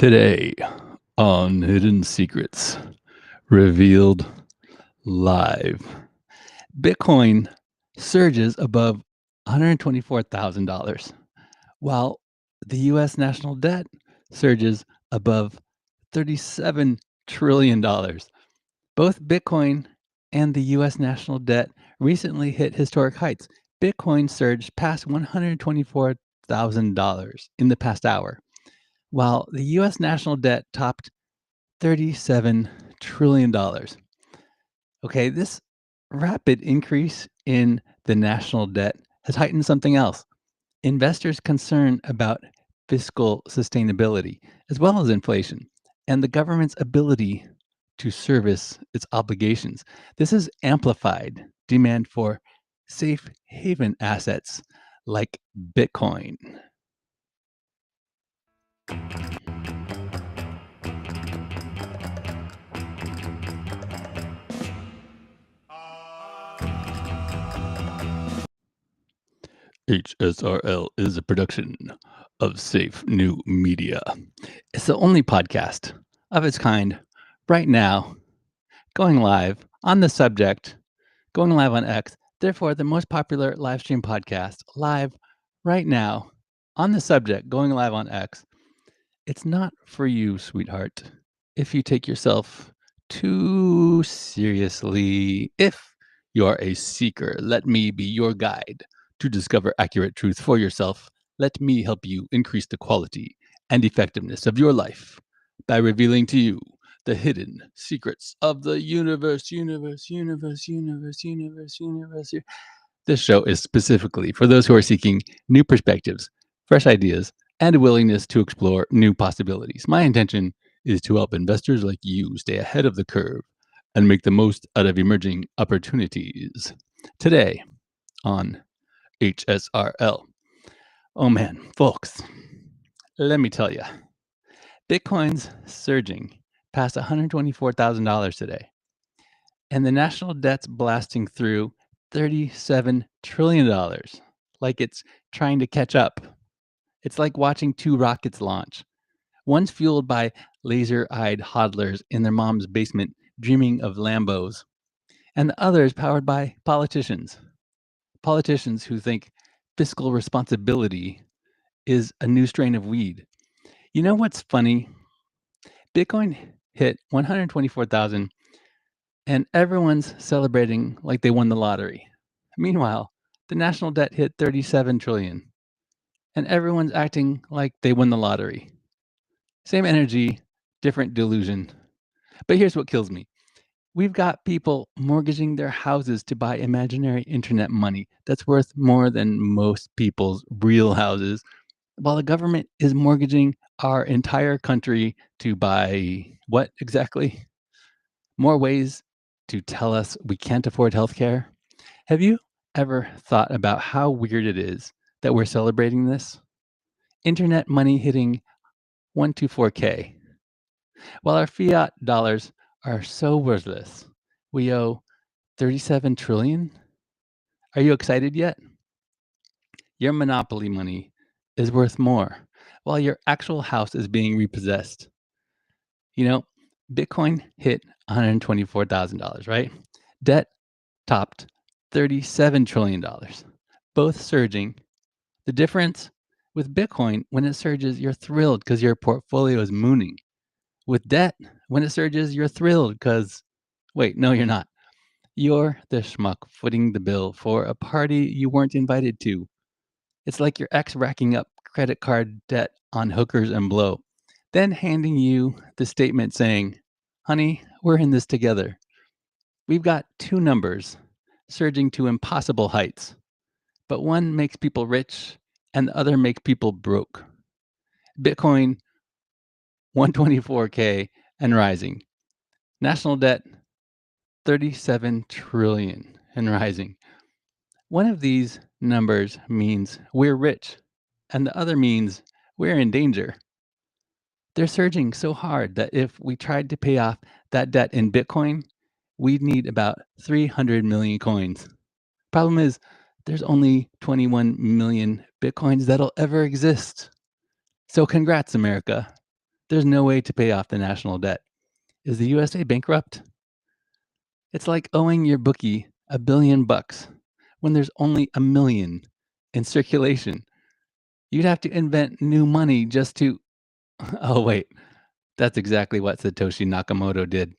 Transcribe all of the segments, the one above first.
Today on Hidden Secrets, revealed live. Bitcoin surges above $124,000, while the US national debt surges above $37 trillion. Both Bitcoin and the US national debt recently hit historic heights. Bitcoin surged past $124,000 in the past hour, while the US national debt topped $37 trillion. Okay, this rapid increase in the national debt has heightened something else. Investors' concern about fiscal sustainability, as well as inflation, and the government's ability to service its obligations. This has amplified demand for safe haven assets like Bitcoin. HSRL is a production of SAFENEW.MEDIA. It's the only podcast of its kind right now, going live on the subject, going live on X. Therefore, the most popular live stream podcast live right now on the subject, going live on X. It's not for you, sweetheart, if you take yourself too seriously. If you're a seeker, let me be your guide to discover accurate truth for yourself. Let me help you increase the quality and effectiveness of your life by revealing to you the hidden secrets of the universe. This show is specifically for those who are seeking new perspectives, fresh ideas, and a willingness to explore new possibilities. My intention is to help investors like you stay ahead of the curve and make the most out of emerging opportunities. Today on HSRL. Oh man, folks, let me tell you, Bitcoin's surging past $124,000 today, and the national debt's blasting through $37 trillion, like it's trying to catch up. It's like watching two rockets launch. One's fueled by laser-eyed hodlers in their mom's basement dreaming of Lambos, and the other is powered by politicians. Politicians who think fiscal responsibility is a new strain of weed. You know what's funny? Bitcoin hit 124,000 and everyone's celebrating like they won the lottery. Meanwhile, the national debt hit 37 trillion and everyone's acting like they won the lottery. Same energy, different delusion. But here's what kills me. We've got people mortgaging their houses to buy imaginary internet money that's worth more than most people's real houses, while the government is mortgaging our entire country to buy what exactly? More ways to tell us we can't afford healthcare? Have you ever thought about how weird it is that we're celebrating this? Internet money hitting 124K, while our fiat dollars are so worthless. We owe 37 trillion? Are you excited yet? Your monopoly money is worth more, while your actual house is being repossessed. You know, Bitcoin hit $124,000, right? Debt topped $37 trillion, both surging. The difference with Bitcoin, when it surges, you're thrilled because your portfolio is mooning. With debt, when it surges, you're thrilled because, wait, no, you're not. You're the schmuck footing the bill for a party you weren't invited to. It's like your ex racking up credit card debt on hookers and blow, then handing you the statement saying, honey, we're in this together. We've got two numbers surging to impossible heights, but one makes people rich and the other makes people broke. Bitcoin, 124K and rising. National debt, 37 trillion and rising. One of these numbers means we're rich, and the other means we're in danger. They're surging so hard that if we tried to pay off that debt in Bitcoin, we'd need about 300 million coins. Problem is, there's only 21 million Bitcoins that'll ever exist. So congrats, America. There's no way to pay off the national debt. Is the USA bankrupt? It's like owing your bookie $1 billion when there's only 1 million in circulation. You'd have to invent new money just to. Oh, wait. That's exactly what Satoshi Nakamoto did.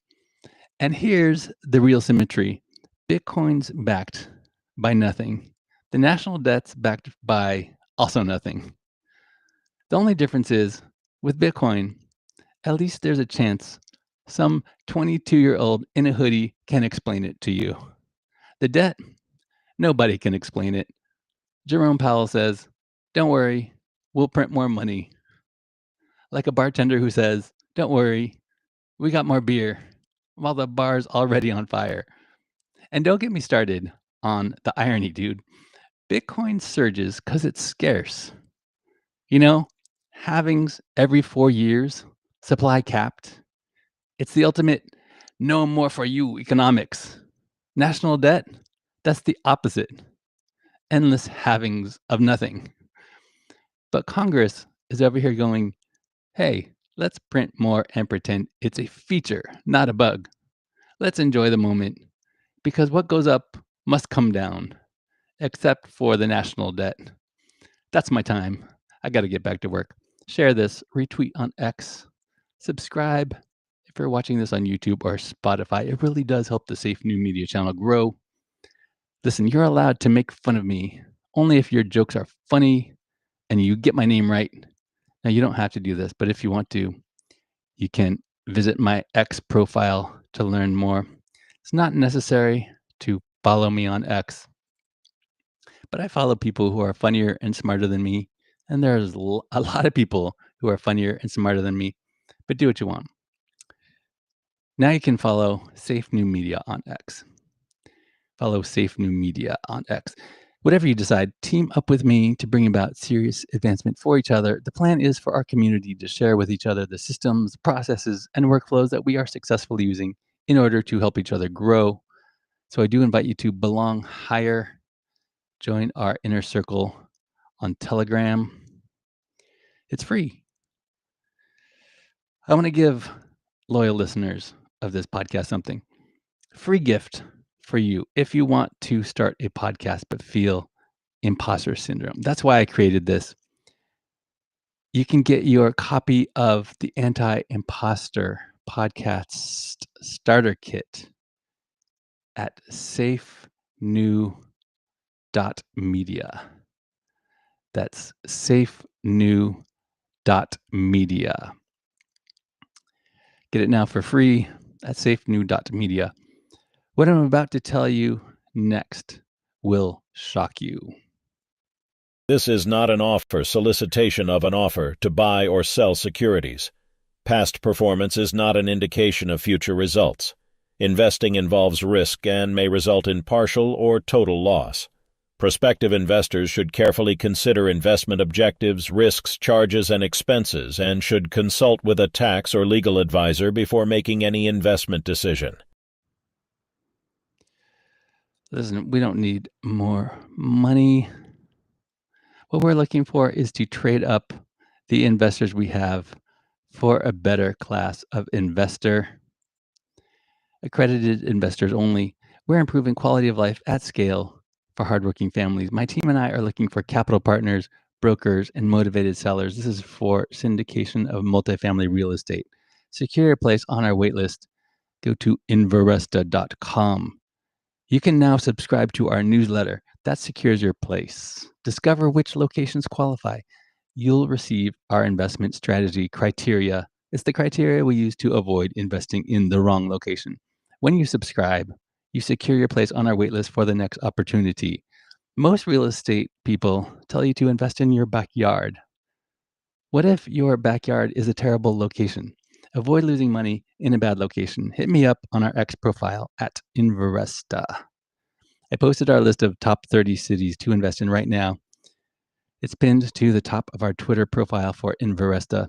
And here's the real symmetry. Bitcoin's backed by nothing. The national debt's backed by also nothing. The only difference is, with Bitcoin, at least there's a chance some 22-year-old in a hoodie can explain it to you. The debt, nobody can explain it. Jerome Powell says, don't worry, we'll print more money. Like a bartender who says, don't worry, we got more beer, while the bar's already on fire. And don't get me started on the irony, dude. Bitcoin surges because it's scarce. You know, halvings every 4 years, supply capped. It's the ultimate no more for you economics. National debt, that's the opposite. Endless halvings of nothing. But Congress is over here going, hey, let's print more and pretend it's a feature, not a bug. Let's enjoy the moment, because what goes up must come down, except for the national debt. That's my time. I got to get back to work. Share this, retweet on X, subscribe if you're watching this on YouTube or Spotify. It really does help the Safe New Media channel grow. Listen, you're allowed to make fun of me only if your jokes are funny and you get my name right. Now, you don't have to do this, but if you want to, you can visit my X profile to learn more. It's not necessary to follow me on X, but I follow people who are funnier and smarter than me. And there's a lot of people who are funnier and smarter than me, but do what you want. Now you can follow Safe New Media on X. Follow Safe New Media on X. Whatever you decide, team up with me to bring about serious advancement for each other. The plan is for our community to share with each other the systems, processes, and workflows that we are successfully using in order to help each other grow. So I do invite you to belong higher. Join our inner circle on Telegram. It's free. I want to give loyal listeners of this podcast something. Free gift for you if you want to start a podcast but feel imposter syndrome. That's why I created this. You can get your copy of the Anti-Impostor podcast starter kit at SAFENEW.MEDIA. That's SAFENEW.MEDIA. Get it now for free at SAFENEW.MEDIA. What I'm about to tell you next will shock you. This is not an offer, solicitation of an offer to buy or sell securities. Past performance is not an indication of future results. Investing involves risk and may result in partial or total loss. Prospective investors should carefully consider investment objectives, risks, charges, and expenses, and should consult with a tax or legal advisor before making any investment decision. Listen, we don't need more money. What we're looking for is to trade up the investors we have for a better class of investor. Accredited investors only. We're improving quality of life at scale for hardworking families. My team and I are looking for capital partners, brokers, and motivated sellers. This is for syndication of multifamily real estate. Secure your place on our waitlist. Go to Inveresta.com. You can now subscribe to our newsletter. That secures your place. Discover which locations qualify. You'll receive our investment strategy criteria. It's the criteria we use to avoid investing in the wrong location. When you subscribe, you secure your place on our waitlist for the next opportunity. Most real estate people tell you to invest in your backyard. What if your backyard is a terrible location? Avoid losing money in a bad location. Hit me up on our X profile at Inveresta. I posted our list of top 30 cities to invest in right now. It's pinned to the top of our Twitter profile for Inveresta.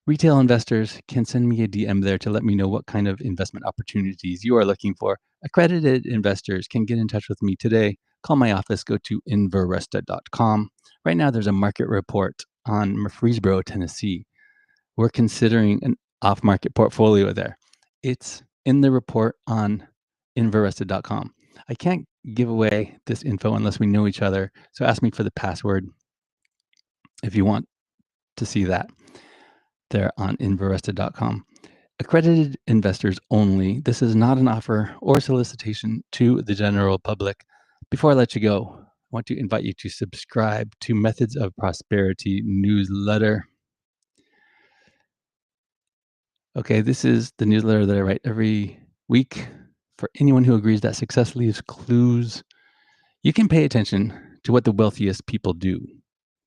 Retail investors can send me a DM there to let me know what kind of investment opportunities you are looking for. Accredited investors can get in touch with me today. Call my office, go to Inveresta.com. Right now, there's a market report on Murfreesboro, Tennessee, we're considering an off-market portfolio there. It's in the report on invested.com. I can't give away this info unless we know each other, so ask me for the password if you want to see that there on invested.com. Accredited investors only. This is not an offer or solicitation to the general public. Before I let you go, I want to invite you to subscribe to Methods of Prosperity newsletter. Okay, this is the newsletter that I write every week. For anyone who agrees that success leaves clues, you can pay attention to what the wealthiest people do.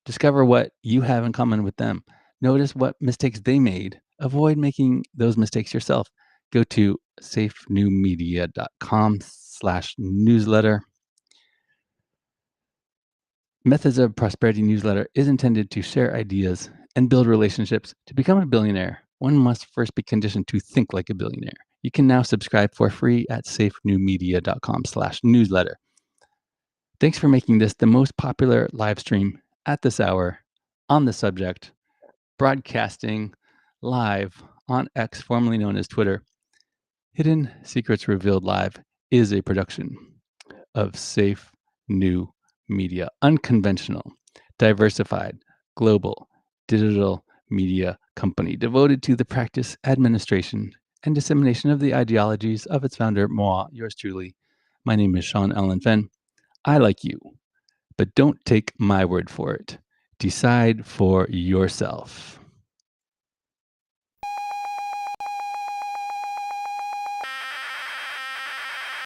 Discover what you have in common with them. Notice what mistakes they made. Avoid making those mistakes yourself. Go to SAFENEWMEDIA.com/newsletter. Methods of Prosperity newsletter is intended to share ideas and build relationships. To become a billionaire, one must first be conditioned to think like a billionaire. You can now subscribe for free at SAFENEWMEDIA.com/newsletter. Thanks for making this the most popular live stream at this hour on the subject, broadcasting live on X, formerly known as Twitter. Hidden Secrets Revealed Live is a production of Safe New Media, unconventional, diversified, global, digital media company devoted to the practice, administration, and dissemination of the ideologies of its founder, moi, yours truly. My name is Sean Allen Fenn. I like you, but don't take my word for it. Decide for yourself.